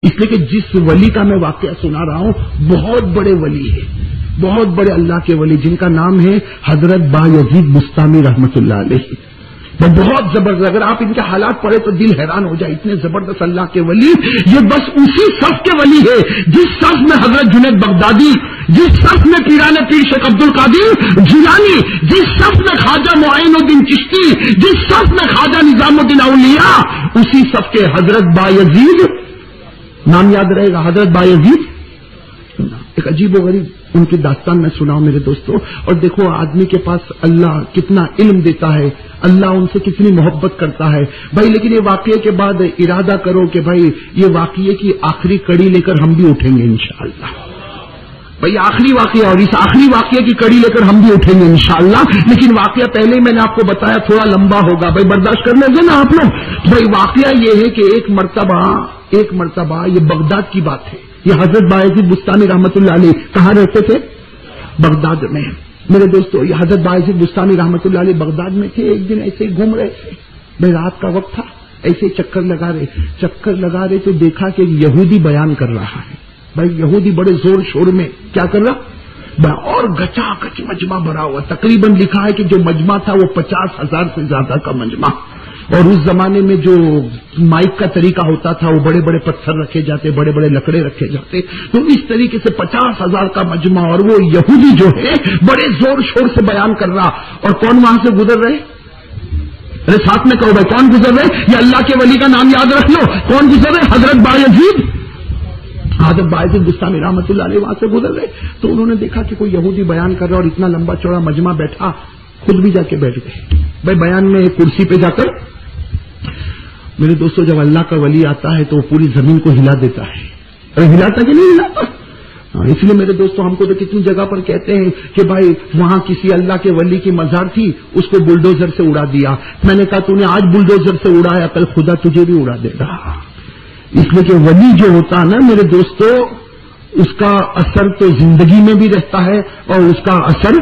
اس لیے کہ جس ولی کا میں واقعہ سنا رہا ہوں بہت بڑے ولی ہے، بہت بڑے اللہ کے ولی، جن کا نام ہے حضرت بایزید بستامی رحمت اللہ علیہ۔ وہ بہت زبردست، اگر آپ ان کے حالات پڑھے تو دل حیران ہو جائے، اتنے زبردست اللہ کے ولی۔ یہ بس اسی صف کے ولی ہے جس صف میں حضرت جنید بغدادی، جس صف میں پیران پیر شیخ عبد القادر جیلانی، جس صف میں خواجہ معین الدین چشتی، جس صف میں خواجہ نظام الدین اولیاء، اسی صف کے حضرت بایزید، نام یاد رہے گا، حضرت بایزید۔ ایک عجیب و غریب ان کی داستان میں سناؤں میرے دوستوں، اور دیکھو آدمی کے پاس اللہ کتنا علم دیتا ہے، اللہ ان سے کتنی محبت کرتا ہے بھائی۔ لیکن یہ واقعے کے بعد ارادہ کرو کہ بھائی یہ واقعے کی آخری کڑی لے کر ہم بھی اٹھیں گے انشاءاللہ۔ بھائی آخری واقعہ، اور اس آخری واقعے کی کڑی لے کر ہم بھی اٹھیں گے انشاءاللہ۔ لیکن واقعہ پہلے ہی میں نے آپ کو بتایا تھوڑا لمبا ہوگا، بھائی برداشت کر لیں گے نا آپ لوگ۔ بھائی واقعہ یہ ہے کہ ایک مرتبہ یہ بغداد کی بات ہے، یہ حضرت بایزید بستانی رحمت اللہ علیہ کہاں رہتے تھے؟ بغداد میں۔ میرے دوستو یہ حضرت بایزید بستانی رحمت اللہ علیہ بغداد میں تھے، ایک دن ایسے ہی گھوم رہے تھے، بھائی رات کا وقت تھا، ایسے ہی چکر لگا رہے تو دیکھا کہ یہودی بیان کر رہا ہے۔ بھائی یہودی بڑے زور شور میں کیا کر رہا، اور گچا گچ مجمع بھرا ہوا، تقریباً لکھا ہے کہ جو مجمع تھا وہ 50,000 سے زیادہ کا مجمع۔ اور اس زمانے میں جو مائک کا طریقہ ہوتا تھا وہ بڑے بڑے پتھر رکھے جاتے، بڑے بڑے لکڑے رکھے جاتے، تو اس طریقے سے 50,000 کا مجمع، اور وہ یہودی جو ہے بڑے زور شور سے بیان کر رہا، اور کون وہاں سے گزر رہے؟ ارے ساتھ میں کہو بھائی کون گزر رہے؟ یہ اللہ کے ولی کا نام یاد رکھ لو، کون گزر رہے؟ حضرت بایزید بستانی رحمت اللہ علیہ وہاں سے گزر رہے۔ تو انہوں نے دیکھا کہ کوئی یہودی بیان کر رہا اور اتنا لمبا چوڑا مجمع بیٹھا، خود بھی جا کے بیٹھ گئے۔ بھائی بیان میں ایک کرسی پہ جا کر، میرے دوستوں جب اللہ کا ولی آتا ہے تو وہ پوری زمین کو ہلا دیتا ہے، ارے ہلاتا کہ نہیں ہلاتا؟ اس لیے میرے دوستوں ہم کو تو کتنی جگہ پر کہتے ہیں کہ بھائی وہاں کسی اللہ کے ولی کی مزار تھی، اس کو بلڈوزر سے اڑا دیا۔ میں نے کہا تو نے آج بلڈوزر سے اڑایا، کل خدا تجھے بھی اڑا دے گا۔ اس لیے کہ ولی جو ہوتا ہے نا میرے دوستوں، اس کا اثر تو زندگی میں بھی رہتا ہے اور اس کا اثر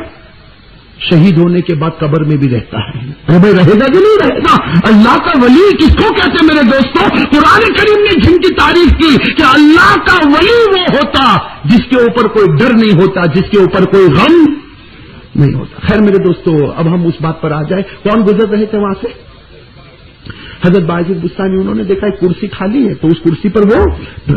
شہید ہونے کے بعد قبر میں بھی رہتا ہے۔ بھائی رہے گا کہ نہیں رہے گا؟ اللہ کا ولی کس کو کہتے ہیں میرے دوستوں؟ قرآن کریم نے جن کی تعریف کی کہ اللہ کا ولی وہ ہوتا جس کے اوپر کوئی ڈر نہیں ہوتا، جس کے اوپر کوئی غم نہیں ہوتا۔ خیر میرے دوستوں اب ہم اس بات پر آ جائیں، کون گزر رہے تھے وہاں سے؟ حضرت بایزید بستانی۔ انہوں نے دیکھا ایک کرسی خالی ہے تو اس کرسی پر وہ،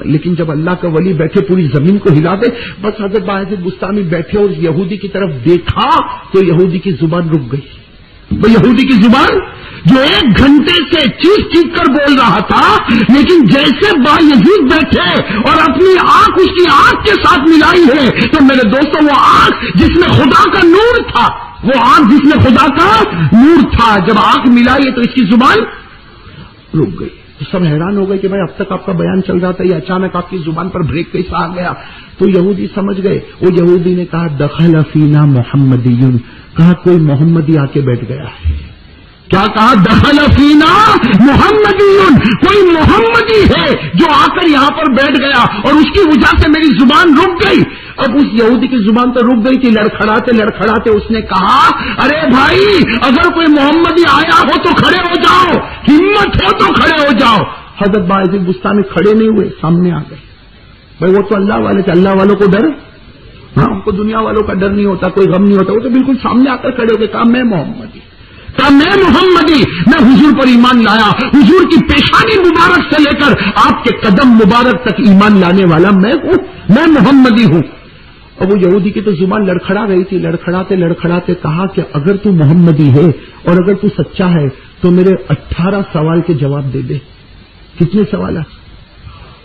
لیکن جب اللہ کا ولی بیٹھے پوری زمین کو ہلا دے، بس حضرت بایزید بستانی بیٹھے اور یہودی کی طرف دیکھا تو یہودی کی زبان رک گئی۔ وہ یہودی کی زبان جو 1 گھنٹے سے چیخ کر بول رہا تھا، لیکن جیسے بایزید بیٹھے اور اپنی آنکھ اس کی آنکھ کے ساتھ ملائی ہے تو میرے دوستوں وہ آنکھ جس میں خدا کا نور تھا، وہ آنکھ جس میں خدا کا نور تھا، جب آنکھ ملائی ہے تو اس کی زبان رک گئی۔ تو سب حیران ہو گئے کہ بھائی اب تک آپ کا بیان چل رہا تھا، یہ اچانک آپ کی زبان پر بریک کیسا آ گیا؟ تو یہودی سمجھ گئے، وہ یہودی نے کہا دخل فینا محمدی، کہا کوئی محمدی آ کے بیٹھ گیا ہے۔ کیا کہا؟ دخل فینا محمدی، کوئی محمدی ہے جو آ کر یہاں پر بیٹھ گیا اور اس کی وجہ سے میری زبان رک گئی۔ اب اس یہودی کی زبان تو رک گئی تھی، لڑکھڑاتے اس نے کہا ارے بھائی اگر کوئی محمدی آیا ہو تو کھڑے ہو جاؤ، ہمت ہو تو کھڑے ہو جاؤ۔ حضرت بایزید بستانی کھڑے نہیں ہوئے، سامنے آ گئے۔ بھائی وہ تو اللہ والے تھے، اللہ والوں کو ڈر، ہاں ان کو دنیا والوں کا ڈر نہیں ہوتا، کوئی غم نہیں ہوتا، وہ تو بالکل سامنے آ کر کھڑے ہو گئے، کہا میں محمدی، میں حضور پر ایمان لایا، حضور کی پیشانی مبارک سے لے کر آپ کے قدم مبارک تک ایمان لانے والا میں ہوں، میں محمدی ہوں۔ اور وہ یہودی کی تو زبان لڑکھڑا رہی تھی، لڑکھڑاتے کہا کہ اگر تو محمدی ہے اور اگر تو سچا ہے تو میرے 18 سوال کے جواب دے دے۔ کتنے سوالات؟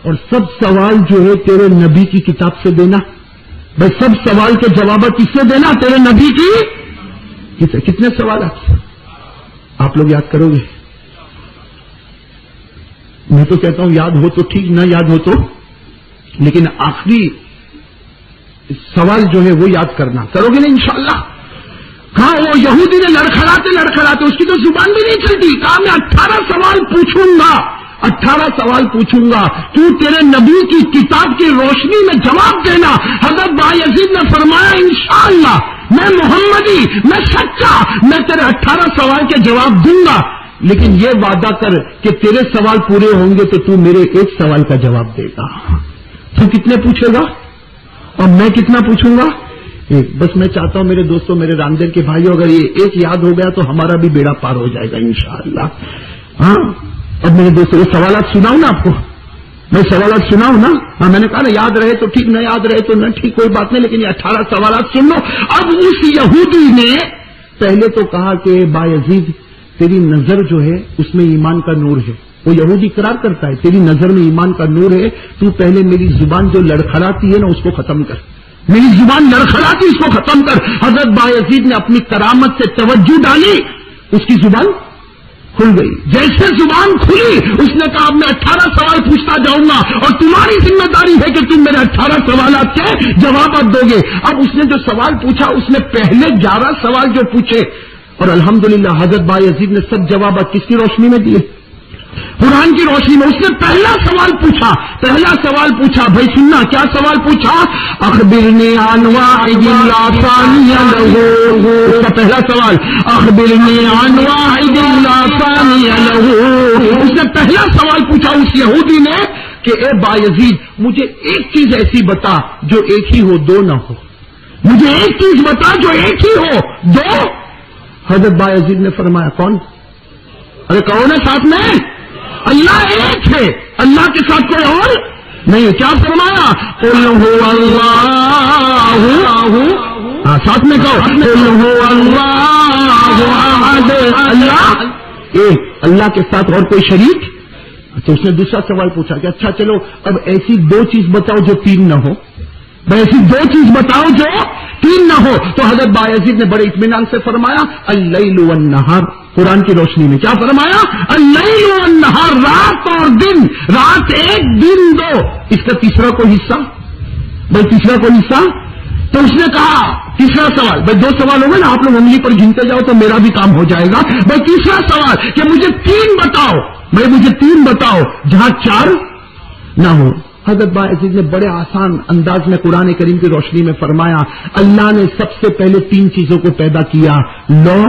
اور سب سوال جو ہے تیرے نبی کی کتاب سے دینا۔ بھائی سب سوال کے جوابات کس سے دینا؟ تیرے نبی کی۔ کتنے سوالات آپ لوگ یاد کرو گے؟ میں تو کہتا ہوں یاد ہو تو ٹھیک، نہ یاد ہو تو، لیکن آخری سوال جو ہے وہ یاد کرنا، کرو گے نا انشاءاللہ؟ کہا وہ یہودی نے لڑکھڑاتے اس کی تو زبان بھی نہیں چلتی، کہا میں 18 سوال پوچھوں گا، 18 سوال پوچھوں گا، تو تیرے نبی کی کتاب کی روشنی میں جواب دینا۔ حضرت بایزید نے فرمایا انشاءاللہ میں محمدی، میں سچا، میں تیرے 18 سوال کے جواب دوں گا۔ لیکن یہ وعدہ کر کہ تیرے سوال پورے ہوں گے تو تو میرے ایک سوال کا جواب دے گا. تو کتنے پوچھے گا اور میں کتنا پوچھوں گا؟ ایک. بس میں چاہتا ہوں میرے دوستوں، میرے راندر کے بھائیوں، اگر یہ ایک یاد ہو گیا تو ہمارا بھی بیڑا پار ہو جائے گا انشاءاللہ. ہاں اب میرے دوستوں یہ سوالات سناؤں نا آپ کو، میں سوالات سناؤں نا. ہاں میں نے کہا نا یاد رہے تو ٹھیک، نہ یاد رہے تو نہ ٹھیک، کوئی بات نہیں، لیکن یہ 18 سوالات سن لو. اب اس یہودی نے پہلے تو کہا کہ بایزید تیری نظر جو ہے اس میں ایمان کا نور ہے. وہ یہودی اقرار کرتا ہے تیری نظر میں ایمان کا نور ہے، تو پہلے میری زبان جو لڑکھڑاتی ہے نا اس کو ختم کر، میری زبان لڑکھڑاتی اس کو ختم کر. حضرت بایزید نے اپنی کرامت سے توجہ ڈالی، اس کی زبان کھل گئی. جیسے زبان کھلی اس نے کہا اب میں 18 سوال پوچھتا جاؤں گا اور تمہاری ذمہ داری ہے کہ تم میرے 18 سوالات کے جوابات دو گے. اب اس نے جو سوال پوچھا اس نے پہلے 11 سوال جو پوچھے اور الحمدللہ حضرت بایزید نے سب جوابات کس کی روشنی میں دیے؟ قرآن کی روشنی میں. اس نے پہلا سوال پوچھا بھائی سننا کیا سوال پوچھا؟ اخبرنی عن واحد لا ثانی لہ. اس کا پہلا سوال اخبرنی عن واحد لا ثانی لہ. اس نے پہلا سوال پوچھا اس یہودی نے کہ اے بایزید مجھے ایک چیز ایسی بتا جو ایک ہی ہو دو نہ ہو. مجھے ایک چیز بتا جو ایک ہی ہو دو. حضرت بایزید نے فرمایا کون؟ ارے کون ہے ساتھ میں؟ اللہ ایک ہے، اللہ کے ساتھ کوئی اور نہیں. کیا فرمایا؟ قل هو اللہ. ساتھ میں کہو قل هو اللہ احد. اللہ ایک، اللہ کے ساتھ اور کوئی شریک. تو اس نے دوسرا سوال پوچھا کہ اچھا چلو اب ایسی دو چیز بتاؤ جو تین نہ ہو. ایسی دو چیز بتاؤ جو تین نہ ہو. تو حضرت بایزید نے بڑے اطمینان سے فرمایا اللیل والنہار. قرآن کی روشنی میں کیا فرمایا؟ اللیل والنہار، رات اور دن، رات ایک دن دو. اس کا تیسرا کوئی حصہ؟ بھائی تیسرا کوئی حصہ؟ تو اس نے کہا تیسرا سوال، بھائی دو سوال ہو گئے نا، آپ لوگ انگلی پر گنتے جاؤ تو میرا بھی کام ہو جائے گا. بھائی تیسرا سوال کہ مجھے تین بتاؤ، بھائی مجھے تین بتاؤ جہاں چار نہ ہو. حضرت بایزید نے بڑے آسان انداز میں قرآن کریم کی روشنی میں فرمایا اللہ نے سب سے پہلے تین چیزوں کو پیدا کیا، لوح،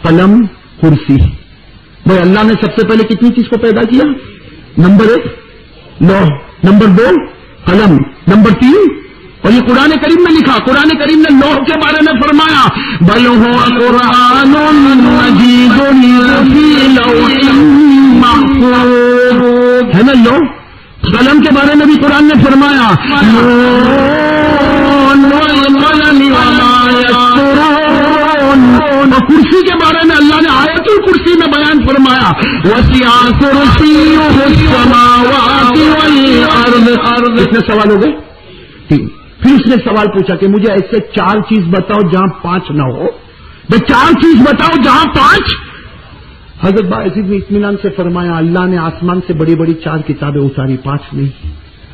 قلم، کرسی. بھائی اللہ نے سب سے پہلے کتنی چیز کو پیدا کیا؟ نمبر 1 لوح، نمبر 2 قلم، نمبر 3 اور یہ قرآن کریم میں لکھا. قرآن کریم نے لوح کے بارے میں فرمایا بل هو قرآن مجید فی لوح محفوظ. ہے نا لوح. قلم کے بارے میں بھی قرآن نے فرمایا اور کرسی کے بارے میں اللہ نے آیت الکرسی میں بیان فرمایا وسع کرسیہ السماوات والارض. کتنے سوال ہو گئے؟ 3. پھر اس نے سوال پوچھا کہ مجھے ایسے 4 چیز بتاؤ جہاں 5 نہ ہو. بھائی 4 چیز بتاؤ جہاں 5. حضرت بایزید نے اطمینان سے فرمایا اللہ نے آسمان سے بڑی بڑی 4 کتابیں اتاری، 5 نہیں.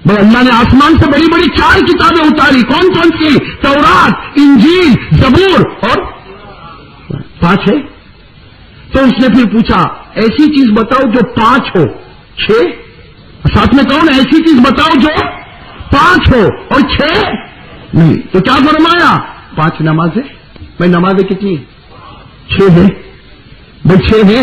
بھائی اللہ نے آسمان سے بڑی بڑی 4 کتابیں اتاری. کون کون سی؟ تورات، انجیل، زبور اور 5 ہے. تو اس نے پھر پوچھا ایسی چیز بتاؤ جو 5 ہو. 6. ساتھ میں کون؟ ایسی چیز بتاؤ جو 5 ہو اور 6 نہیں. تو کیا فرمایا؟ 5 نمازیں. بھائی نمازیں کتنی؟ 6 ہے. بھائی 6 ہے.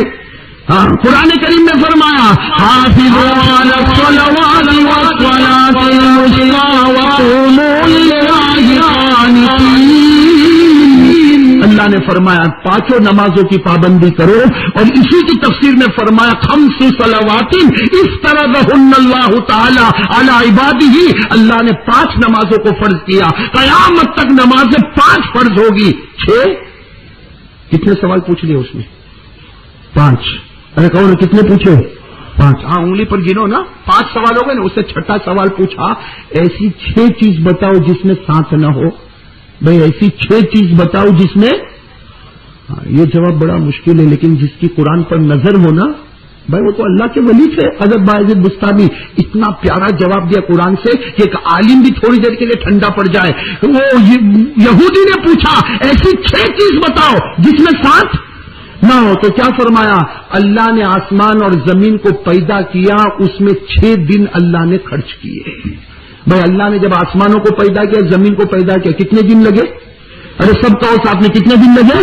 ہاں قرآن کریم میں فرمایا حافظوا علی الصلوات والصلاۃ الوسطی وقوموا للہ قانتین. اللہ نے فرمایا 5 نمازوں کی پابندی کرو اور اسی کی تفسیر میں فرمایا 5 صلوات افترضہن اللہ تعالی علی عبادہ. اللہ نے 5 نمازوں کو فرض کیا، قیامت تک نمازیں 5 فرض ہوگی. 6. کتنے سوال پوچھ لیے اس نے؟ 5. ارے کہو نا کتنے پوچھے؟ 5. ہاں انگلی پر گنو نا. 5 سوال ہو گئے نا. اس سے 6واں سوال پوچھا ایسی 6 چیز بتاؤ جس میں ساتھ نہ ہو. بھائی ایسی 6 چیز بتاؤ جس میں یہ جواب بڑا مشکل ہے، لیکن جس کی قرآن پر نظر ہو نا بھائی وہ تو اللہ کے ولی تھے. حضرت بایزید بستامی اتنا پیارا جواب دیا قرآن سے کہ ایک عالم بھی تھوڑی دیر کے لیے ٹھنڈا پڑ جائے. وہ یہودی نے پوچھا ایسی 6 چیز بتاؤ جس میں ساتھ نہ ہو. تو کیا فرمایا اللہ نے آسمان اور زمین کو پیدا کیا، اس میں 6 دن اللہ نے خرچ کیے. بھائی اللہ نے جب آسمانوں کو پیدا کیا، زمین کو پیدا کیا، کتنے دن لگے؟ ارے سب کہو ساتھ میں کتنے دن لگے؟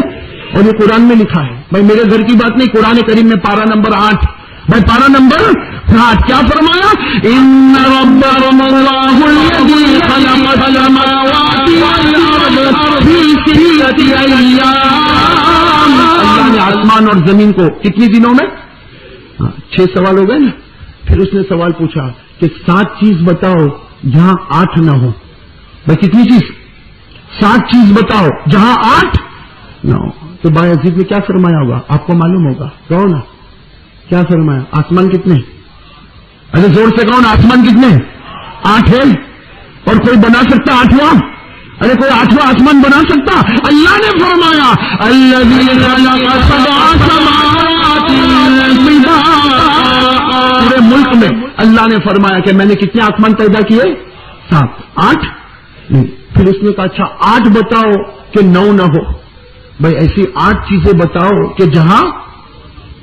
اور یہ قرآن میں لکھا ہے. بھائی میرے گھر کی بات نہیں، قرآن کریم میں پارہ نمبر 8، بھائی پارہ نمبر 8 کیا فرمایا؟ ان ربکم اللہ الذی خلق السماوات والارض فی ستۃ ایام، اللہ نے آسمان اور زمین کو کتنی دنوں میں؟ 6 سوال ہو گئے نا. پھر اس نے سوال پوچھا کہ 7 چیز بتاؤ جہاں 8 نہ ہو. بھائی کتنی چیز؟ 7 چیز بتاؤ جہاں 8 نہ ہو. تو بھائی عزیز نے کیا فرمایا ہوگا؟ آپ کو معلوم ہوگا، کہو نا کیا فرمایا؟ آسمان کتنے؟ ارے زور سے کہو نا، آسمان کتنے؟ 8 ہے. اور کوئی بنا سکتا 8واں؟ ارے کوئی 8واں آسمان بنا سکتا؟ اللہ نے فرمایا الذی خلق سبع سماوات طباقا، پورے ملک میں اللہ نے فرمایا کہ میں نے کتنے آسمان پیدا کیے؟ 7. 8 نہیں. پھر اس نے کہا اچھا 8 بتاؤ کہ 9 نہ ہو. بھائی ایسی 8 چیزیں بتاؤ کہ جہاں،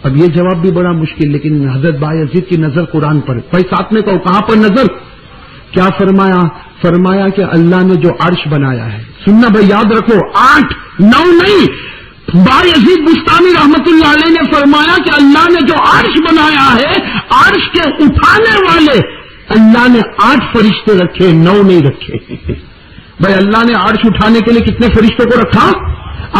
اب یہ جواب بھی بڑا مشکل، لیکن حضرت بایزید کی نظر قرآن پر. بھائی ساتھ میں کہو کہاں پر نظر؟ کیا فرمایا؟ فرمایا کہ اللہ نے جو عرش بنایا ہے. سننا بھائی یاد رکھو، 8 9 نہیں. بایزید بستانی رحمت اللہ علیہ نے فرمایا کہ اللہ نے جو عرش بنایا ہے، عرش کے اٹھانے والے اللہ نے 8 فرشتے رکھے، 9 نہیں رکھے. بھائی اللہ نے عرش اٹھانے کے لیے کتنے فرشتوں کو رکھا؟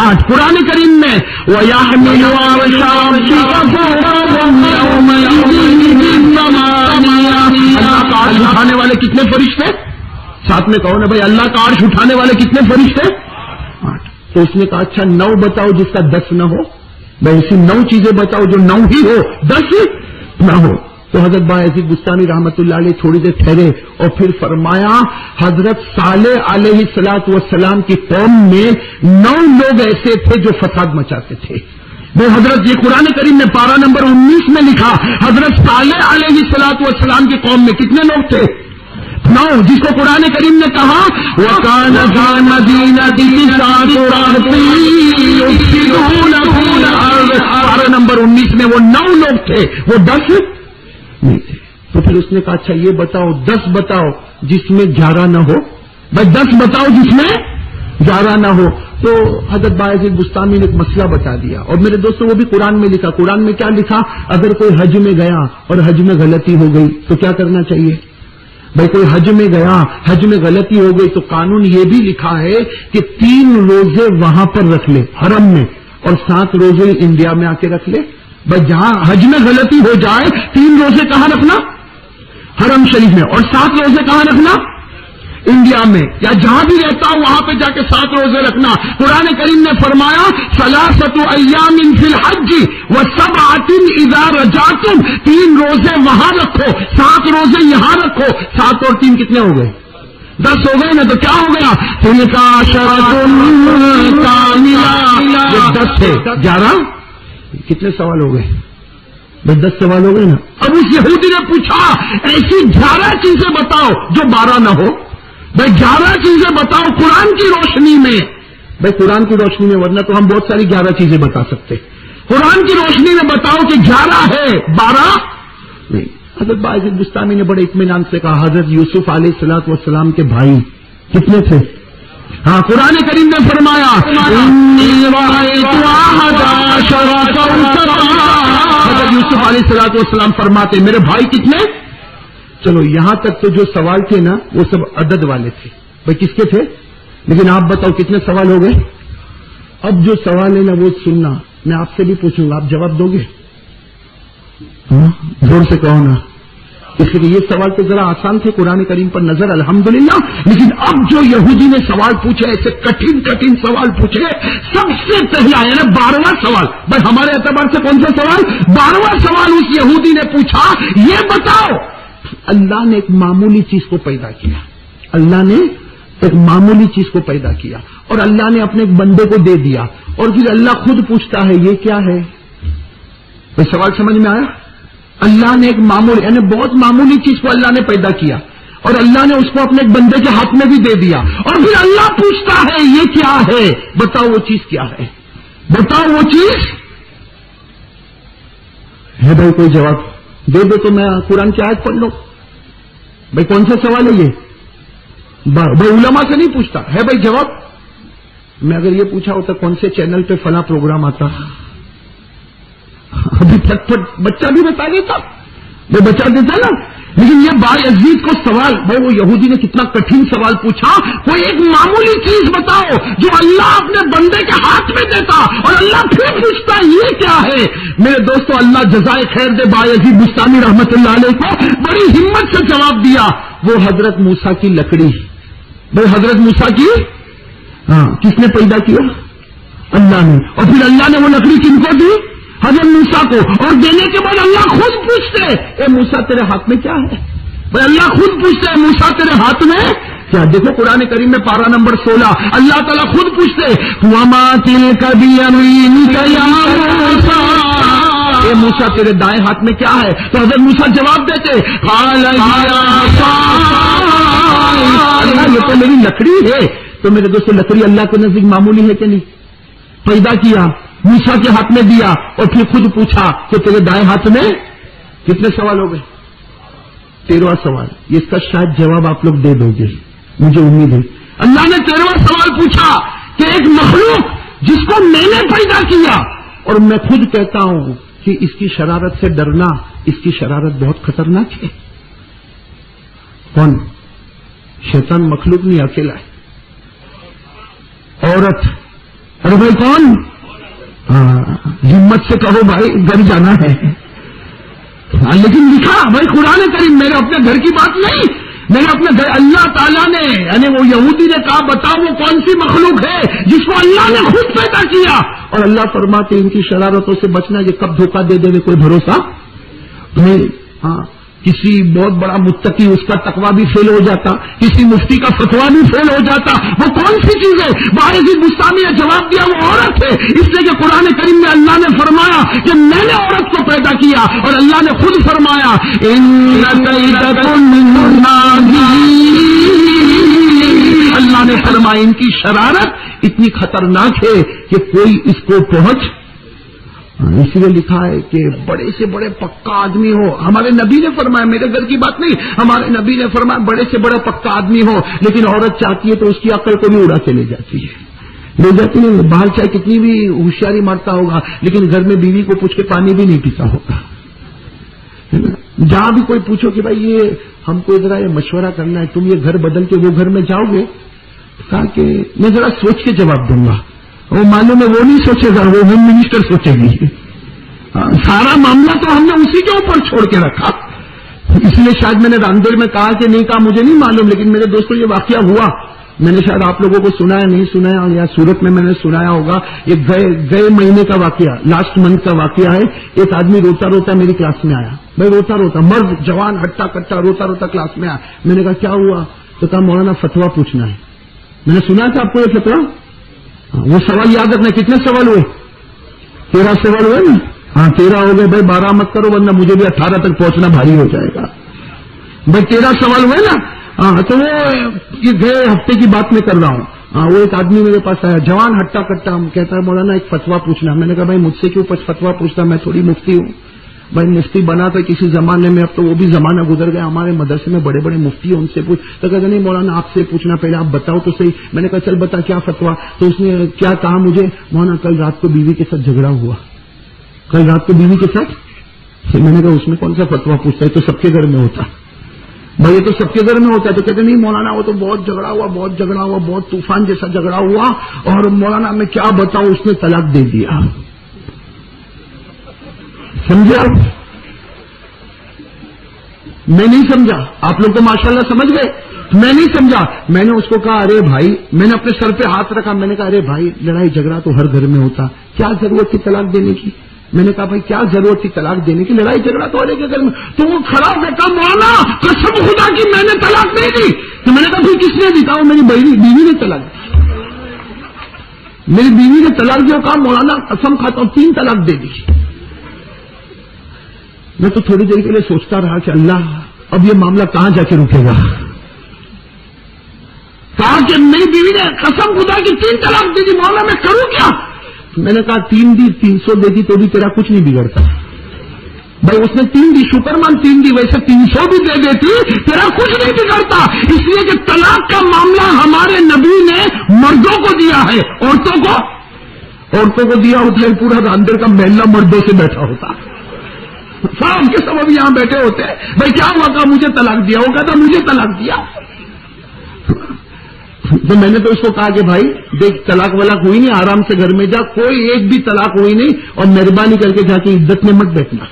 8. قرآن کریم میں وَيَحْمِلُ عَرْشَ رَبِّكَ فَوْقَهُمْ يَوْمَئِذٍ ثَمَانِيَةٌ، اللہ کا عرش اٹھانے والے کتنے فرشتے؟ ساتھ میں کہو نا بھائی اللہ کا عرش اٹھانے والے کتنے فرشتے؟ 8. تو اس نے کہا اچھا 9 بتاؤ جس کا 10 نہ ہو. بھائی ایسی 9 چیزیں بتاؤ جو 9 ہی ہو، 10 نہ ہو. تو حضرت بایزید بستانی رحمت اللہ علیہ تھوڑی دیر ٹھہرے اور پھر فرمایا حضرت صالح علیہ الصلوۃ والسلام کی قوم میں 9 لوگ ایسے تھے جو فساد مچاتے تھے. وہ حضرت یہ قرآن کریم میں پارہ نمبر 19 میں لکھا حضرت صالح علیہ الصلوۃ والسلام کی قوم میں کتنے لوگ تھے؟ 9، جس کو قرآن کریم نے کہا وَكَانَ فِي الْمَدِينَةِ تِسْعَةُ رَهْطٍ يُفْسِدُونَ فِي الْأَرْضِ، پارہ نمبر 19 میں وہ 9 لوگ تھے، وہ 10 نہیں تھے. تو پھر اس نے کہا اچھا یہ بتاؤ 10 بتاؤ جس میں 11 نہ ہو. بھائی 10 بتاؤ جس میں 11 نہ ہو. تو حضرت بایزید بستانی نے ایک مسئلہ بتا دیا، اور میرے دوستوں وہ بھی قرآن میں لکھا. قرآن میں کیا لکھا؟ اگر کوئی حج میں گیا اور حج میں غلطی ہو گئی تو کیا کرنا چاہیے؟ بھائی کوئی حج میں گیا، حج میں غلطی ہو گئی تو قانون یہ بھی لکھا ہے کہ 3 روزے وہاں پر رکھ لے حرم میں، اور 7 روزے انڈیا میں آ کے رکھ لے. بھائی جہاں حج میں غلطی ہو جائے 3 روزے کہاں رکھنا؟ حرم شریف میں، اور 7 روزے کہاں رکھنا؟ انڈیا میں، یا جہاں بھی رہتا ہوں وہاں پہ جا کے 7 روزے رکھنا. قرآن کریم نے فرمایا ثلاثۃ ایام فی الحج و7 اذا رجعتم، 3 روزے وہاں رکھو، 7 روزے یہاں رکھو. 7 اور 3 کتنے ہو گئے؟ 10 ہو گئے نا. تو کیا ہو گیا؟ تلک عشرۃ کاملہ، 10 تھے 11. کتنے سوال ہو گئے؟ بس 10 سوال ہو گئے نا. اب اس یہودی نے پوچھا ایسی 11 چیزیں بتاؤ جو 12 نہ ہو. بھائی 11 چیزیں بتاؤ قرآن کی روشنی میں. بھائی قرآن کی روشنی میں، ورنہ تو ہم بہت ساری 11 چیزیں بتا سکتے. قرآن کی روشنی میں بتاؤ کہ 11 ہے 12 نہیں. حضرت بایزید بستانی نے بڑے اطمینان سے کہا حضرت یوسف علیہ الصلوۃ والسلام کے بھائی کتنے تھے؟ ہاں قرآن کریم نے فرمایا حضرت یوسف علیہ الصلوۃ والسلام فرماتے میرے بھائی کتنے؟ چلو یہاں تک تو جو سوال تھے نا وہ سب عدد والے تھے. بھائی کس کے تھے؟ لیکن آپ بتاؤ کتنے سوال ہو گئے؟ اب جو سوال ہے نا وہ سننا، میں آپ سے بھی پوچھوں گا، آپ جواب دو گے؟ زور سے کہو نا. اس لیے یہ سوال تو ذرا آسان تھے قرآن کریم پر نظر الحمدللہ، لیکن اب جو یہودی نے سوال پوچھے ایسے کٹھن سوال پوچھے. سب سے پہلا یعنی 12واں سوال، بھائی ہمارے اعتبار سے کون سا سوال؟ 12واں سوال اس یہودی نے پوچھا یہ بتاؤ اللہ نے ایک معمولی چیز کو پیدا کیا، اللہ نے ایک معمولی چیز کو پیدا کیا اور اللہ نے اپنے ایک بندے کو دے دیا، اور پھر اللہ خود پوچھتا ہے یہ کیا ہے؟ یہ سوال سمجھ میں آیا؟ اللہ نے ایک معمولی یعنی بہت معمولی چیز کو اللہ نے پیدا کیا اور اللہ نے اس کو اپنے ایک بندے کے ہاتھ میں بھی دے دیا، اور پھر اللہ پوچھتا ہے یہ کیا ہے؟ بتاؤ وہ چیز کیا ہے؟ بتاؤ وہ چیز ہے. بھائی کوئی جواب دے دو تو میں قرآن کی آیت پڑھ لو. بھائی کون سا سوال ہے یہ؟ بھائی علماء سے نہیں پوچھتا ہے. بھائی جواب میں اگر یہ پوچھا ہوتا کون سے چینل پہ فلاں پروگرام آتا کبھی پھٹ پھٹ بچہ بھی بتا دیتا، وہ بچا دیتا نا. لیکن یہ بایزید کو سوال، بھائی وہ یہودی نے کتنا کٹھن سوال پوچھا، کوئی ایک معمولی چیز بتاؤ جو اللہ اپنے بندے کے ہاتھ میں دیتا اور اللہ پھر پوچھتا یہ کیا ہے. میرے دوستو اللہ جزائے خیر دے بایزید بستامی رحمت اللہ علیہ کو، بڑی ہمت سے جواب دیا. وہ حضرت موسیٰ کی لکڑی، بھائی حضرت موسیٰ کی کس نے پیدا کیا؟ اللہ نے. اور پھر اللہ نے وہ لکڑی کن کو دی؟ حضرت موسیٰ کو. اور دینے کے بعد اللہ خود پوچھتے اے موسیٰ تیرے ہاتھ میں کیا ہے؟ بھائی اللہ خود پوچھتے اے موسیٰ تیرے ہاتھ میں کیا؟ دیکھو قرآن کریم میں پارہ نمبر 16 اللہ تعالیٰ خود پوچھتے وَمَا تِلْكَ بِيَمِينِكَ يَا مُوسَىٰ، اے موسیٰ تیرے دائیں ہاتھ میں کیا ہے؟ تو حضرت موسیٰ جواب دیتے قَالَ هِيَ عَصَايَ، اللہ یہ تو میری لکڑی ہے. تو میرے دوستو لکڑی اللہ کے نزدیک معمولی ہے کہ نہیں؟ پیدا کیا، موسیٰ کے ہاتھ میں دیا اور پھر خود پوچھا کہ تیرے دائیں ہاتھ میں. کتنے سوال ہو گئے؟ 13واں سوال. اس کا شاید جواب آپ لوگ دے دو گے، مجھے امید ہے. اللہ نے 13واں سوال پوچھا کہ ایک مخلوق جس کو میں نے پیدا کیا اور میں خود کہتا ہوں کہ اس کی شرارت سے ڈرنا، اس کی شرارت بہت خطرناک ہے. کون؟ شیطان مخلوق نہیں، اکیلا ہے. عورت. ارے بھائی کون؟ ہمت سے کہو بھائی گھر جانا ہے. لیکن لکھا بھائی قرآن کریم، میرے اپنے گھر کی بات نہیں، میرے اپنے گھر اللہ تعالیٰ نے یعنی وہ یہودی نے کہا بتاؤ وہ کون سی مخلوق ہے جس کو اللہ نے خود پیدا کیا. اور اللہ فرماتے ان کی شرارتوں سے بچنا، یہ کب دھوکہ دے دے کوئی بھروسہ نہیں. کسی بہت بڑا متقی اس کا تقویٰ بھی فیل ہو جاتا، کسی مفتی کا فتویٰ بھی فیل ہو جاتا. وہ کون سی چیز ہے؟ بایزید بستامی نے جواب دیا وہ عورت ہے، اس لیے کہ قرآن کریم میں اللہ نے فرمایا کہ میں نے عورت کو پیدا کیا اور اللہ نے خود فرمایا اللہ نے فرمایا ان کی شرارت اتنی خطرناک ہے کہ کوئی اس کو پہنچ. اسی لیے لکھا ہے کہ بڑے سے بڑے پکا آدمی ہو، ہمارے نبی نے فرمایا، میرے گھر کی بات نہیں، ہمارے نبی نے فرمایا بڑے سے بڑا پکا آدمی ہو لیکن عورت چاہتی ہے تو اس کی عقل کو بھی اڑا کے لے جاتی ہے، لے جاتی ہے. باہر چاہے کتنی بھی ہوشیاری مارتا ہوگا لیکن گھر میں بیوی کو پوچھ کے پانی بھی نہیں پیتا ہوگا. جہاں بھی کوئی پوچھو کہ بھائی یہ ہم کو ذرا یہ مشورہ کرنا ہے، تم یہ گھر بدل کے وہ گھر میں جاؤ گے؟ کہا کہ میں ذرا سوچ کے جواب دوں گا. وہ معلوم ہے وہ نہیں سوچے گا، وہ ہوم منسٹر سوچے گی. سارا معاملہ تو ہم نے اسی کے اوپر چھوڑ کے رکھا. اس لیے شاید میں نے راندیر میں کہا کہ نہیں کہا مجھے نہیں معلوم، لیکن میرے دوستوں یہ واقعہ ہوا، میں نے شاید آپ لوگوں کو سنایا نہیں سنایا، یا سورت میں نے سنایا ہوگا. یہ گئے مہینے کا واقعہ، لاسٹ منتھ کا واقعہ ہے. ایک آدمی روتا روتا میری کلاس میں آیا، بھائی روتا روتا، مرد جوان ہٹا کٹا روتا روتا کلاس میں آیا. میں نے کہا کیا ہوا؟ تو کہا مولانا فتویٰ پوچھنا ہے. میں نے سنا تھا آپ کو یہ فتویٰ. وہ سوال یاد رکھنا. کتنے سوال ہوئے؟ 13 سوال ہوئے نا. 13 ہو گئے بھائی، 12 مت کرو ورنہ مجھے بھی 18 تک پہنچنا بھاری ہو جائے گا. بھائی 13 سوال ہوئے نا. تو وہ یہ گئے ہفتے کی بات میں کر رہا ہوں. وہ ایک آدمی میرے پاس آیا، جوان ہٹا کٹا، کہتا ہے مولانا ایک فتویٰ پوچھنا. میں نے کہا بھائی مجھ سے کیوں فتویٰ پوچھتا، میں تھوڑی مفتی ہوں. بھائی مفتی بنا تھا کسی زمانے میں، اب تو وہ بھی زمانہ گزر گیا. ہمارے مدرسے میں بڑے بڑے مفتی ہیں، ان سے پوچھ. تو کہتے نہیں مولانا آپ سے پوچھنا، پہلے آپ بتاؤ تو صحیح. میں نے کہا چل بتا کیا فتویٰ. تو اس نے کیا کہا مجھے، مولانا کل رات کو بیوی کے ساتھ جھگڑا ہوا. کل رات کو بیوی کے ساتھ. میں نے کہا اس میں کون سا فتویٰ پوچھتا ہے، تو سب کے گھر میں ہوتا. بھائی یہ تو سب کے گھر میں ہوتا ہے. تو کہتے نہیں مولانا وہ تو بہت جھگڑا ہوا، بہت جھگڑا ہوا، بہت طوفان جیسا جھگڑا ہوا، اور مولانا میں کیا بتاؤں اس نے طلاق دے دیا. سمجھے آپ؟ میں نہیں سمجھا. آپ لوگ تو ماشاءاللہ سمجھ گئے، میں نہیں سمجھا. میں نے اس کو کہا ارے بھائی، میں نے اپنے سر پہ ہاتھ رکھا. میں نے کہا ارے بھائی لڑائی جھگڑا تو ہر گھر میں ہوتا، کیا ضرورت تھی طلاق دینے کی؟ میں نے کہا بھائی کیا ضرورت تھی طلاق دینے کی، لڑائی جھگڑا تو ہر ایک گھر میں. تو وہ کھڑا ہو کہا مولانا قسم خدا کی میں نے طلاق نہیں دی. تو میں نے کہا پھر کس نے دی؟ کہا میری بیوی نے طلاق دی. میری بیوی نے طلاق دی. کہا مولانا قسم کھاتا ہوں 3 طلاق دے دی. میں تو تھوڑی دیر کے لیے سوچتا رہا کہ اللہ اب یہ معاملہ کہاں جا کے رکے گا. کہا کہ میری بیوی نے قسم خدا کی 3 طلاق دے دی، مولانا میں کروں کیا؟ میں نے کہا 3 دی 300 دے دی تو بھی تیرا کچھ نہیں بگڑتا. بھائی اس نے 3 دی، شکر مان 3 دی، ویسے 300 بھی دے دیتی تیرا کچھ نہیں بگڑتا. اس لیے کہ طلاق کا معاملہ ہمارے نبی نے مردوں کو دیا ہے، عورتوں کو دیا ہوتا ہے. پورا اندر کا محلہ مردوں سے بیٹھا ہوتا ہے. سب کے سب ابھی یہاں بیٹھے ہوتے ہیں. بھائی کیا ہوا؟ کہا مجھے طلاق دیا. وہ کہتا مجھے طلاق دیا. تو میں نے تو اس کو کہا کہ بھائی دیکھ طلاق ولاق ہوئی نہیں, آرام سے گھر میں جا, کوئی ایک بھی طلاق ہوئی نہیں, اور مہربانی کر کے جا کے عزت میں مت بیٹھنا.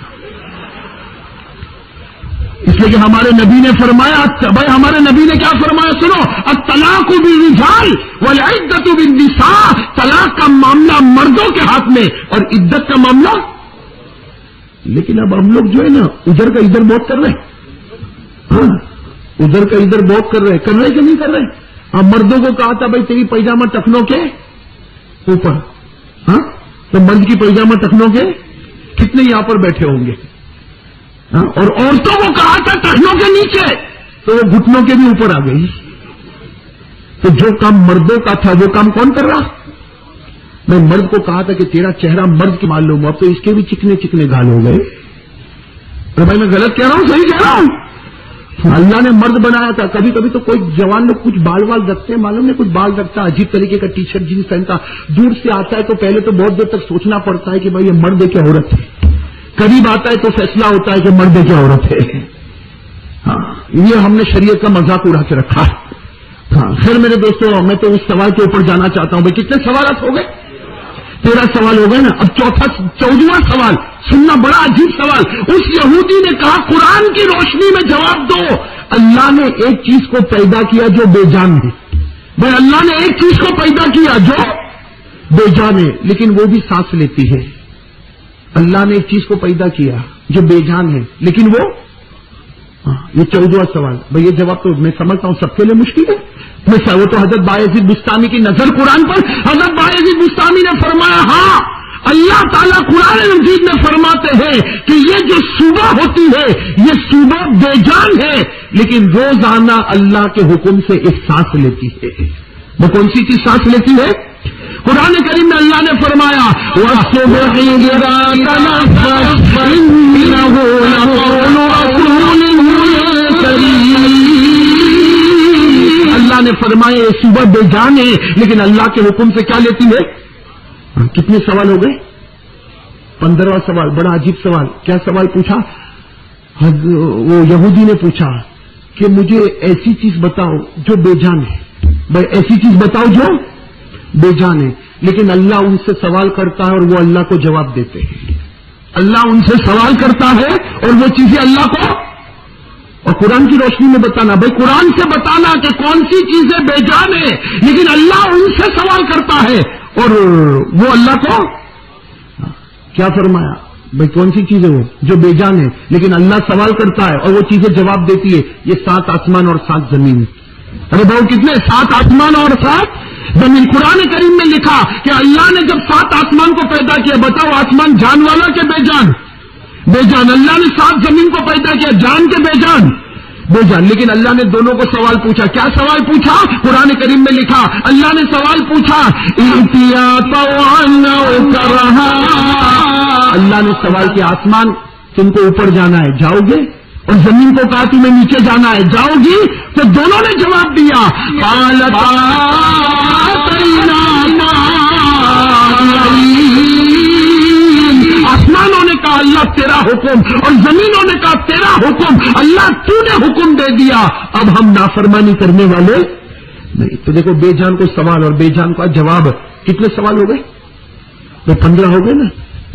اس لیے کہ ہمارے نبی نے فرمایا, بھائی ہمارے نبی نے کیا فرمایا سنو, الطلاق بالرجال والعدت بالنساء, طلاق کا معاملہ مردوں کے ہاتھ میں اور عدت کا معاملہ. لیکن اب ہم لوگ جو ہے نا ادھر کا ادھر بہت کر رہے ہیں, ادھر کا ادھر بہت کر رہے کہ نہیں کر رہے. مردوں کو کہا تھا بھائی تیری پیجامہ ٹخنوں کے اوپر, ہاں تو مرد کی پیجامہ ٹخنوں کے کتنے یہاں پر بیٹھے ہوں گے, اور عورتوں کو کہا تھا ٹخنوں کے نیچے, تو وہ گھٹنوں کے بھی اوپر آ گئی. تو جو کام مردوں کا تھا وہ کام کون کر رہا؟ میں مرد کو کہا تھا کہ تیرا چہرہ مرد کی معلوم ہو, اب تو اس کے بھی چکنے چکنے گال ہو گئے. ارے بھائی میں غلط کہہ رہا ہوں صحیح کہہ رہا ہوں؟ اللہ نے مرد بنایا تھا. کبھی کبھی تو کوئی جوان لوگ کچھ بال وال رکھتے ہیں, معلوم نہیں کچھ بال رکھتا, عجیب طریقے کا ٹی شرٹ جینس پہنتا, دور سے آتا ہے تو پہلے تو بہت دیر تک سوچنا پڑتا ہے کہ بھائی یہ مرد ہے کہ عورت ہے, قریب آتا ہے تو فیصلہ ہوتا ہے کہ مرد ہے کہ عورت ہے. ہاں یہ ہم نے شریعت کا مذاق اڑا کے رکھا. ہاں خیر میرے دوستوں, میں تو اس سوال کے اوپر جانا چاہتا ہوں. بھائی کتنے سوالات ہو گئے؟ 13 سوال ہو گئے نا. اب 14واں سوال سننا, بڑا عجیب سوال. اس یہودی نے کہا قرآن کی روشنی میں جواب دو, اللہ نے ایک چیز کو پیدا کیا جو بے جان ہے. بھائی اللہ نے ایک چیز کو پیدا کیا جو بے جان ہے لیکن وہ بھی سانس لیتی ہے. اللہ نے ایک چیز کو پیدا کیا جو بے جان ہے لیکن وہ, یہ 14واں سوال. بھائی یہ جواب تو میں سمجھتا ہوں سب کے لیے مشکل ہے. وہ تو حضرت بایزید بستامی کی نظر قرآن پر, حضرت بایزید بستامی نے فرمایا ہاں اللہ تعالیٰ قرآن مجید میں فرماتے ہیں کہ یہ جو صبح ہوتی ہے یہ صبح بے جان ہے لیکن روزانہ اللہ کے حکم سے ایک سانس لیتی ہے. وہ کون سی چیز سانس لیتی ہے؟ قرآن کریم میں اللہ نے فرمایا وَالصُّبْحِ إِذَا تَنَفَّسَ إِنَّهُ لَقَوْلُ رَسُولٍ كَرِيمٍ. اللہ نے فرمایا یہ صبح بے جان ہے لیکن اللہ کے حکم سے کیا لیتی ہے. کتنے سوال ہو گئے؟ 15واں سوال. بڑا عجیب سوال. کیا سوال پوچھا؟ وہ یہودی نے پوچھا کہ مجھے ایسی چیز بتاؤ جو بے جان ہے. بھائی ایسی چیز بتاؤ جو بے جان ہے لیکن اللہ ان سے سوال کرتا ہے اور وہ اللہ کو جواب دیتے ہیں. اللہ ان سے سوال کرتا ہے اور وہ چیزیں اللہ کو, اور قرآن کی روشنی میں بتانا. بھائی قرآن سے بتانا کہ کون سی چیزیں بے جان ہے لیکن اللہ ان سے سوال کرتا ہے اور وہ اللہ کو کیا فرمایا. بھائی کون سی چیز ہے وہ جو بے جان ہے لیکن اللہ سوال کرتا ہے اور وہ چیزیں جواب دیتی ہے. یہ 7 آسمان اور 7 زمین. ارے بھائی کتنے؟ 7 آسمان اور 7 زمین. قرآن کریم میں لکھا کہ اللہ نے جب 7 آسمان کو پیدا کیا, بتاؤ آسمان جان والا کہ بے جان؟ بے جان. اللہ نے 7 زمین کو پیدا کیا, جان کے بے جان؟ بے جان. لیکن اللہ نے دونوں کو سوال پوچھا. کیا سوال پوچھا؟ قرآن کریم میں لکھا اللہ نے سوال پوچھا اللہ نے سوال کیا آسمان تم کو اوپر جانا ہے جاؤ گے, اور زمین کو کہا تمہیں نیچے جانا ہے جاؤ گی. تو دونوں نے جواب دیا آسمانوں نے کہا اللہ تیرا حکم, اور زمینوں نے کہا تیرا حکم. اللہ تو نے حکم دے دیا, اب ہم نافرمانی کرنے والے نہیں. تو دیکھو بے جان کو سوال اور بے جان کا جواب. کتنے سوال ہو گئے؟ تو 15 ہو گئے نا.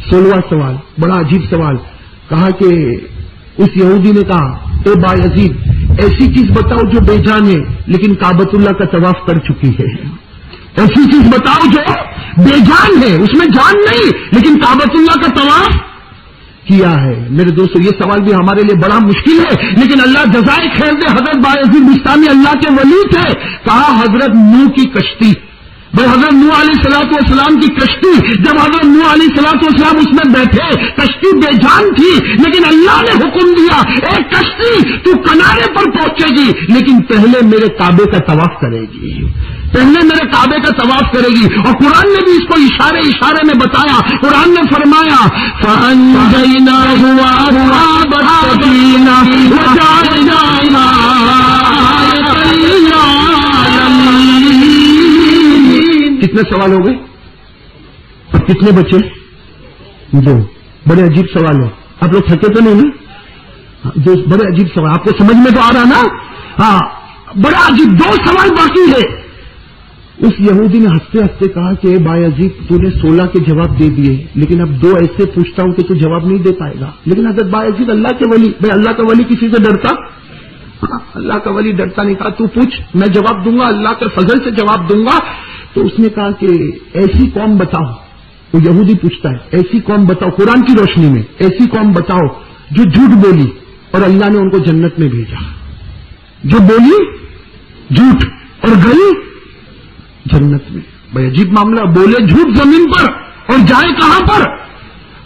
16واں سوال بڑا عجیب سوال. کہا کہ اس یہودی نے کہا اے بایزید ایسی چیز بتاؤ جو بے جان ہے لیکن کعبۃ اللہ کا طواف کر چکی ہے. ایسی چیز بتاؤ جو بے جان ہے, اس میں جان نہیں لیکن کعبۃ اللہ کا طواف کیا ہے. میرے دوستو یہ سوال بھی ہمارے لیے بڑا مشکل ہے لیکن اللہ جزائے خیر دے. حضرت بایزید بستامی اللہ کے ولی تھے. کہا حضرت نوح کی کشتی, بھائی حضرت نوح علیہ الصلوۃ والسلام کی کشتی, جب حضرت نوح علیہ الصلوۃ والسلام اس میں بیٹھے کشتی بے جان تھی لیکن اللہ نے حکم دیا ایک کشتی تو کنارے پر پہنچے گی لیکن پہلے میرے کعبے کا طواف کرے گی, پہلے میرے کعبے کا طواف کرے گی. اور قرآن نے بھی اس کو اشارے اشارے میں بتایا. قرآن نے فرمایا کتنے سوال ہو گئے اور کتنے بچے؟ 2. بڑے عجیب سوال ہے. آپ لوگ تھکے تو نہیں نا؟ جو بڑے عجیب سوال، آپ کو سمجھ میں تو آ رہا نا؟ ہاں بڑا عجیب، 2 سوال باقی ہے. اس یہودی نے ہنستے ہنستے کہا کہ بایزید تو نے 16 کے جواب دے دیے، لیکن اب 2 ایسے پوچھتا ہوں کہ تو جواب نہیں دے پائے گا. لیکن حضرت بایزید اللہ کے ولی، بھائی اللہ کا ولی کسی سے ڈرتا؟ اللہ کا ولی ڈرتا نہیں. کہا تو پوچھ، میں جواب دوں گا، اللہ کے فضل سے جواب دوں گا. تو اس نے کہا کہ ایسی قوم بتاؤ، وہ یہودی پوچھتا ہے ایسی قوم بتاؤ قرآن کی روشنی میں، ایسی قوم بتاؤ جو جھوٹ بولی اور اللہ نے ان کو جنت میں بھیجا. جو بولی جھوٹ اور گئی جنت میں. بھائی عجیب معاملہ، بولے جھوٹ زمین پر اور جائے کہاں پر؟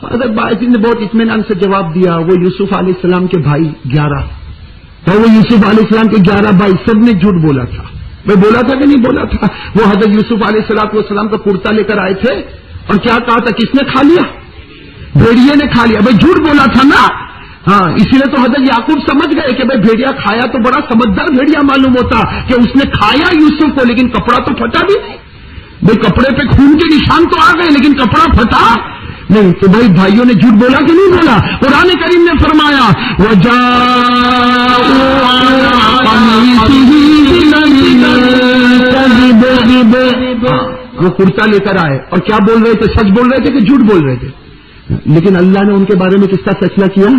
حضرت بایزید نے بہت اطمینان سے جواب دیا. وہ یوسف علیہ السلام کے بھائی 11، اور وہ یوسف علیہ السلام کے 11 بھائی سب نے جھوٹ بولا تھا. میں بولا تھا کہ نہیں بولا تھا؟ وہ حضرت یوسف علیہ السلام کا کرتا لے کر آئے تھے اور کیا کہا تھا؟ کس نے کھا لیا؟ بھیڑیے نے کھا لیا. بھائی جھوٹ بولا تھا نا. ہاں اسی لیے تو حضرت یعقوب سمجھ گئے کہ بھائی بھیڑیا کھایا تو بڑا سمجھدار بھیڑیا معلوم ہوتا کہ اس نے کھایا یوسف کو، لیکن کپڑا تو پھٹا بھی نہیں. بھائی کپڑے پہ خون کے نشان تو آ گئے لیکن کپڑا پھٹا نہیں. تو بھائی بھائیوں نے جھوٹ بولا کہ نہیں بولا؟ قرآن کریم نے فرمایا وہ کرتا لے کر آئے اور کیا بول رہے تھے؟ سچ بول رہے تھے کہ جھوٹ بول رہے تھے؟ لیکن اللہ نے ان کے بارے میں کس کا فیصلہ کیا؟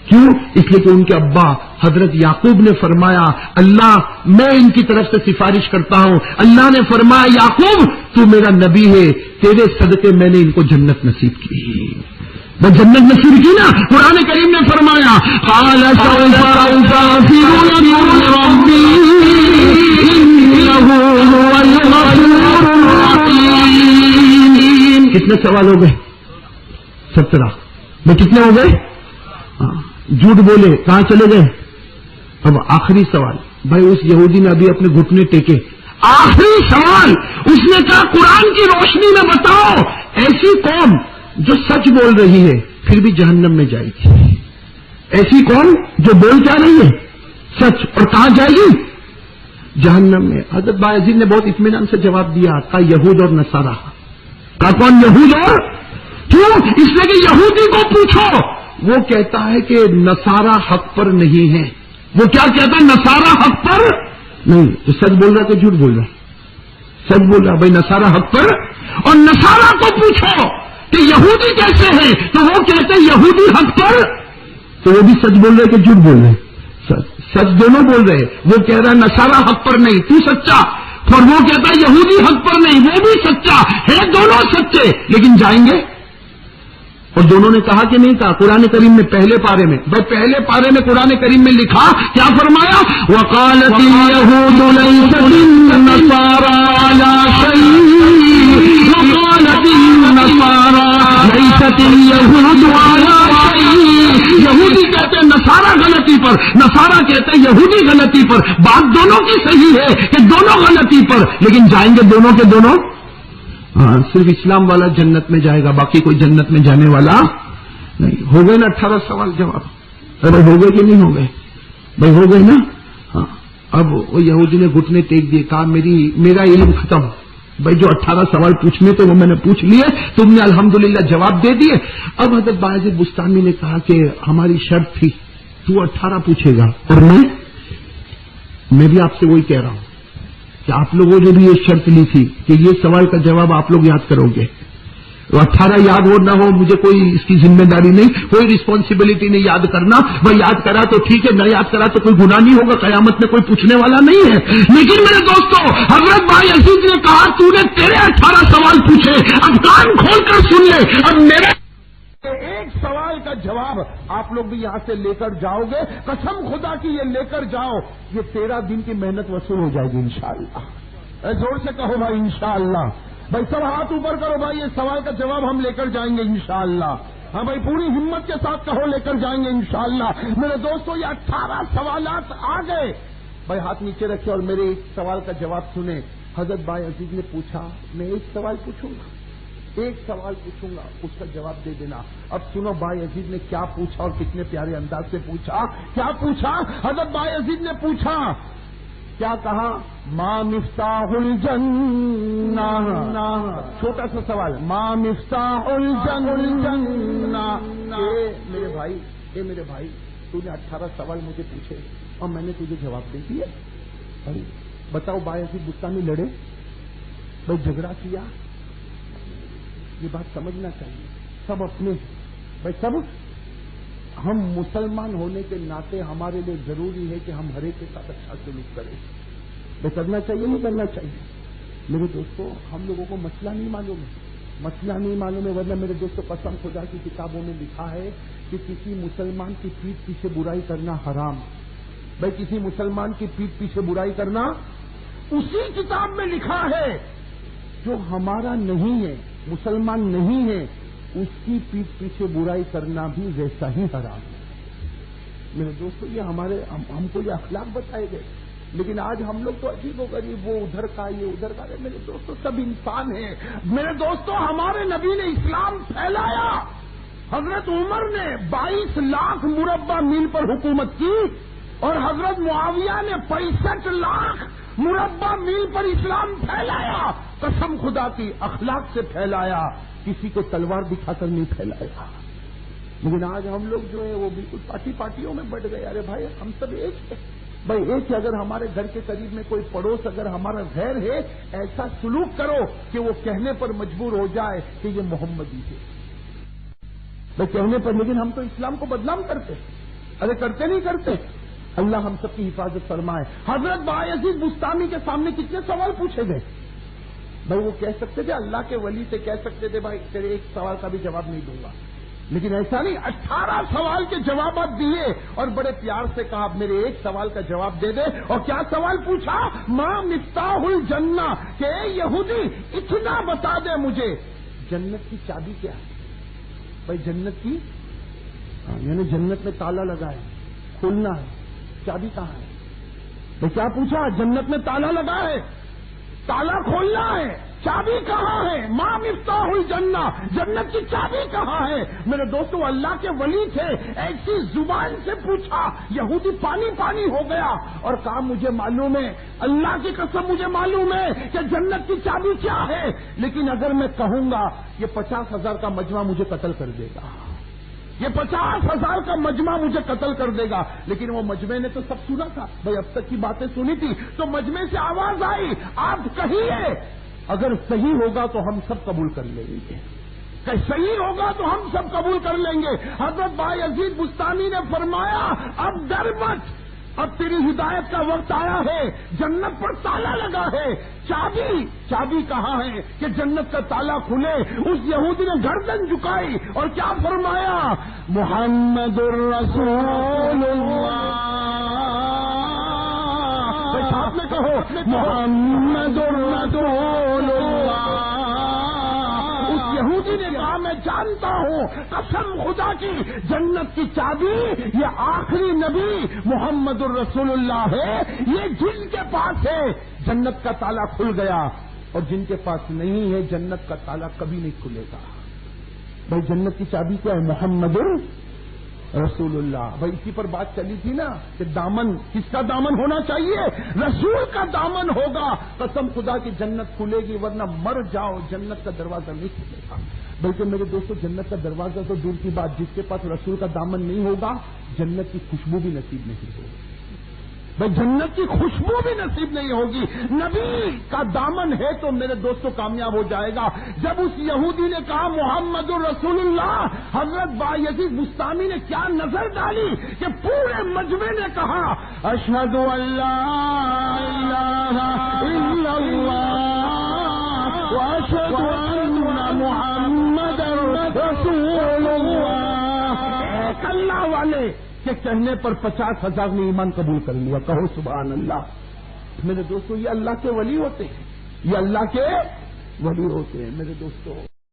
کیوں؟ اس لیے کہ ان کے ابا حضرت یعقوب نے فرمایا اللہ میں ان کی طرف سے سفارش کرتا ہوں. اللہ نے فرمایا یعقوب تو میرا نبی ہے، تیرے صدقے میں نے ان کو جنت نصیب کی. وہ جنت نصیب کی نا. قرآن کریم نے فرمایا کتنے سوال ہو گئے؟ 17. میں کتنے ہو گئے؟ جھوٹ بولے کہاں چلے گئے؟ اب آخری سوال. بھائی اس یہودی نے ابھی اپنے گھٹنے ٹیکے. آخری سوال اس نے کہا قرآن کی روشنی میں بتاؤ ایسی قوم جو سچ بول رہی ہے پھر بھی جہنم میں جائے گی. ایسی قوم جو بول کیا رہی ہے؟ سچ، اور کہاں جائے گی؟ جہنم میں. حضرت بایزید نے بہت اطمینان سے جواب دیا. کہا یہود اور نصارہ. کہا کون؟ یہود اور. کیوں؟ اس لیے کہ یہودی کو پوچھو وہ کہتا ہے کہ نصارہ حق پر نہیں ہے. وہ کیا کہتا ہے؟ نصارہ حق پر نہیں. تو سچ بول رہا کہ جھوٹ بول رہا؟ سچ بول رہا. بھائی نصارہ حق پر. اور نصارہ کو پوچھو کہ یہودی کیسے ہیں تو وہ کہتے ہیں یہودی حق پر. تو وہ بھی سچ بول رہے کہ جھوٹ بول رہے؟ سچ دونوں بول رہے. وہ کہہ رہا ہے نصارہ حق پر نہیں، تو سچا. اور وہ کہتا ہے یہودی حق پر نہیں، وہ بھی سچا ہے. دونوں سچے لیکن جائیں گے. اور دونوں نے کہا کہ نہیں کہا؟ قرآن کریم میں پہلے پارے میں، بھائی پہلے پارے میں قرآن کریم میں لکھا کیا فرمایا؟ وقالت اليهود ليست النصارى على شيء وقالت النصارى ليست اليهود على شيء. یہودی کہتے ہیں نصارہ غلطی پر، نصارہ کہتے ہیں یہودی غلطی پر. بات دونوں کی صحیح ہے کہ دونوں غلطی پر، لیکن جائیں گے دونوں کے دونوں. ہاں صرف اسلام والا جنت میں جائے گا، باقی کوئی جنت میں جانے والا نہیں. ہو گئے نا 18 سوال جواب؟ ارے ہو گئے کہ نہیں ہو گئے؟ بھائی ہو گئے نا. ہاں اب وہ یہودی نے گھٹنے ٹیک دیے. کہا میرا علم ختم. بھائی جو 18 سوال پوچھنے تھے وہ میں نے پوچھ لیے، تم نے الحمدللہ جواب دے دیے. اب حضرت بایزید بستانی نے کہا کہ ہماری شرط تھی تو 18 پوچھے گا اور میں بھی آپ سے وہی کہہ رہا ہوں کہ آپ لوگوں نے بھی یہ شرط لی تھی کہ یہ سوال کا جواب آپ لوگ یاد کرو گے. 18 یاد ہو نہ ہو مجھے کوئی اس کی ذمہ داری نہیں، کوئی رسپانسبلٹی نہیں یاد کرنا. وہ یاد کرا تو ٹھیک ہے، نہ یاد کرا تو کوئی گناہ نہیں ہوگا، قیامت میں کوئی پوچھنے والا نہیں ہے. لیکن میرے دوستو حضرت بایزید نے کہا تو نے تیرے 18 سوال پوچھے، اب کان کھول کر سن لے. اب میرے ایک سوال کا جواب آپ لوگ بھی یہاں سے لے کر جاؤ گے. قسم خدا کی یہ لے کر جاؤ، یہ 13 دن کی محنت وصول ہو جائے گی انشاءاللہ. زور سے کہو بھائی انشاءاللہ. بھائی سب ہاتھ اوپر کرو. بھائی یہ سوال کا جواب ہم لے کر جائیں گے انشاءاللہ. ہاں بھائی پوری ہمت کے ساتھ کہو لے کر جائیں گے انشاءاللہ. میرے دوستو یہ 18 سوالات آ گئے. بھائی ہاتھ نیچے رکھے اور میرے ایک سوال کا جواب سنیں. حضرت بایزید نے پوچھا میں ایک سوال پوچھوں گا، ایک سوال پوچھوں گا، اس کا جواب دے دینا. اب سنو بایزید نے کیا پوچھا اور کتنے پیارے انداز سے پوچھا. کیا پوچھا؟ حضرت بایزید نے پوچھا کیا کہا؟ ما مفتاح الجنہ. چھوٹا سا سوال، ما مفتاح الجنہ. میرے بھائی تو نے 18 سوال مجھے پوچھے اور میں نے تجھے جواب دے دیا. بھائی بتاؤ، بایزید بستامی لڑے بھائی، جھگڑا کیا؟ یہ بات سمجھنا چاہیے. سب اپنے بھائی، سب ہم مسلمان ہونے کے ناطے ہمارے لیے ضروری ہے کہ ہم ہر ایک کے ساتھ اچھا سلوک کریں. یہ کرنا چاہیے نہیں کرنا چاہیے؟ میرے دوستوں، ہم لوگوں کو مسئلہ نہیں معلوم ہے، ورنہ میرے دوستوں قسم خدا کی کتابوں میں لکھا ہے کہ کسی مسلمان کی پیٹھ پیچھے برائی کرنا حرام. بھائی کسی مسلمان کی پیٹھ پیچھے برائی کرنا اسی کتاب میں لکھا ہے. جو ہمارا نہیں ہے، مسلمان نہیں ہے، اس کی پیٹھ پیچھے برائی کرنا بھی ویسا ہی حرام ہے. میرے دوستوں، یہ ہم کو یہ اخلاق بتائے گئے، لیکن آج ہم لوگ تو عجیب و غریب، وہ ادھر کا یہ ادھر کا. میرے دوستوں سب انسان ہیں. میرے دوستوں، ہمارے نبی نے اسلام پھیلایا. حضرت عمر نے 22 لاکھ مربع میل پر حکومت کی اور حضرت معاویہ نے 65 لاکھ مربع میل پر اسلام پھیلایا. قسم خدا کی اخلاق سے پھیلایا، کسی کو تلوار دکھا کر نہیں پھیلایا. لیکن آج ہم لوگ جو ہے وہ بالکل پارٹیوں میں بٹ گئے. ارے بھائی ہم سب ایک ہے. بھائی ایک ہے، اگر ہمارے گھر کے قریب میں کوئی پڑوس اگر ہمارا غیر ہے، ایسا سلوک کرو کہ وہ کہنے پر مجبور ہو جائے کہ یہ محمدی ہے. بھائی کہنے پر، لیکن ہم تو اسلام کو بدنام کرتے. ارے کرتے نہیں کرتے. اللہ ہم سب کی حفاظت فرمائے. حضرت بایزید بستامی کے سامنے کتنے سوال پوچھے گئے. بھائی وہ کہہ سکتے تھے، اللہ کے ولی سے کہہ سکتے تھے بھائی تیرے ایک سوال کا بھی جواب نہیں دوں گا، لیکن ایسا نہیں. 18 سوال کے جوابات دیے اور بڑے پیار سے کہا میرے ایک سوال کا جواب دے دے. اور کیا سوال پوچھا؟ ما مفتاح الجنہ، کہ اے یہودی اتنا بتا دے مجھے جنت کی چابی کیا ہے. بھائی جنت کی یعنی جنت میں تالا لگا ہے، کھولنا ہے، چابی کہاں ہے؟ تو کیا پوچھا؟ جنت میں تالا لگا ہے، تالا کھولنا ہے، چابی کہاں ہے؟ ما مفتاح الجنہ، جنت کی چابی کہاں ہے؟ میرے دوستوں، اللہ کے ولی تھے، ایسی زبان سے پوچھا، یہودی پانی پانی ہو گیا اور کہا مجھے معلوم ہے، اللہ کی قسم مجھے معلوم ہے کہ جنت کی چابی کیا ہے، لیکن اگر میں کہوں گا یہ 50,000 کا مجمع مجھے قتل کر دے گا، یہ 50,000 کا مجمع مجھے قتل کر دے گا. لیکن وہ مجمع نے تو سب سنا تھا. بھائی اب تک کی باتیں سنی تھی تو مجمع سے آواز آئی، آپ کہیے اگر صحیح ہوگا تو ہم سب قبول کر لیں گے، کہ صحیح ہوگا تو ہم سب قبول کر لیں گے. حضرت بایزید بستامی نے فرمایا اب ڈر مت، اب تیری ہدایت کا وقت آیا ہے. جنت پر تالا لگا ہے، چابی کہاں ہے کہ جنت کا تالا کھلے؟ اس یہودی نے گردن جھکائی اور کیا فرمایا؟ محمد الرسول اللہ. ساتھ میں کہو محمد الرسول اللہ. یہودی نے کہا میں جانتا ہوں قسم خدا کی جنت کی چابی یہ آخری نبی محمد الرسول اللہ ہے. یہ جن کے پاس ہے جنت کا تالا کھل گیا، اور جن کے پاس نہیں ہے جنت کا تالا کبھی نہیں کھلے گا. بھائی جنت کی چابی کیا ہے؟ محمد رسول اللہ. بھائی اسی پر بات چلی تھی نا کہ دامن کس کا دامن ہونا چاہیے؟ رسول کا دامن ہوگا. قسم خدا کی جنت کھلے گی، ورنہ مر جاؤ جنت کا دروازہ نہیں کھلے گا. بلکہ میرے دوستوں جنت کا دروازہ تو دور کی بات، جس کے پاس رسول کا دامن نہیں ہوگا جنت کی خوشبو بھی نصیب نہیں ہوگی. بھائی جنت کی خوشبو بھی نصیب نہیں ہوگی. نبی کا دامن ہے تو میرے دوستوں کامیاب ہو جائے گا. جب اس یہودی نے کہا محمد الرسول اللہ، حضرت بایزید بستامی نے کیا نظر ڈالی کہ پورے مجمع نے کہا اشہد ان لا الہ الا اللہ واشہد ان محمد رسول اللہ. ایک اللہ والے کے کہنے پر 50,000 نے ایمان قبول کر لیا. کہو سبحان اللہ. میرے دوستوں یہ اللہ کے ولی ہوتے ہیں، یہ اللہ کے ولی ہوتے ہیں میرے دوستوں.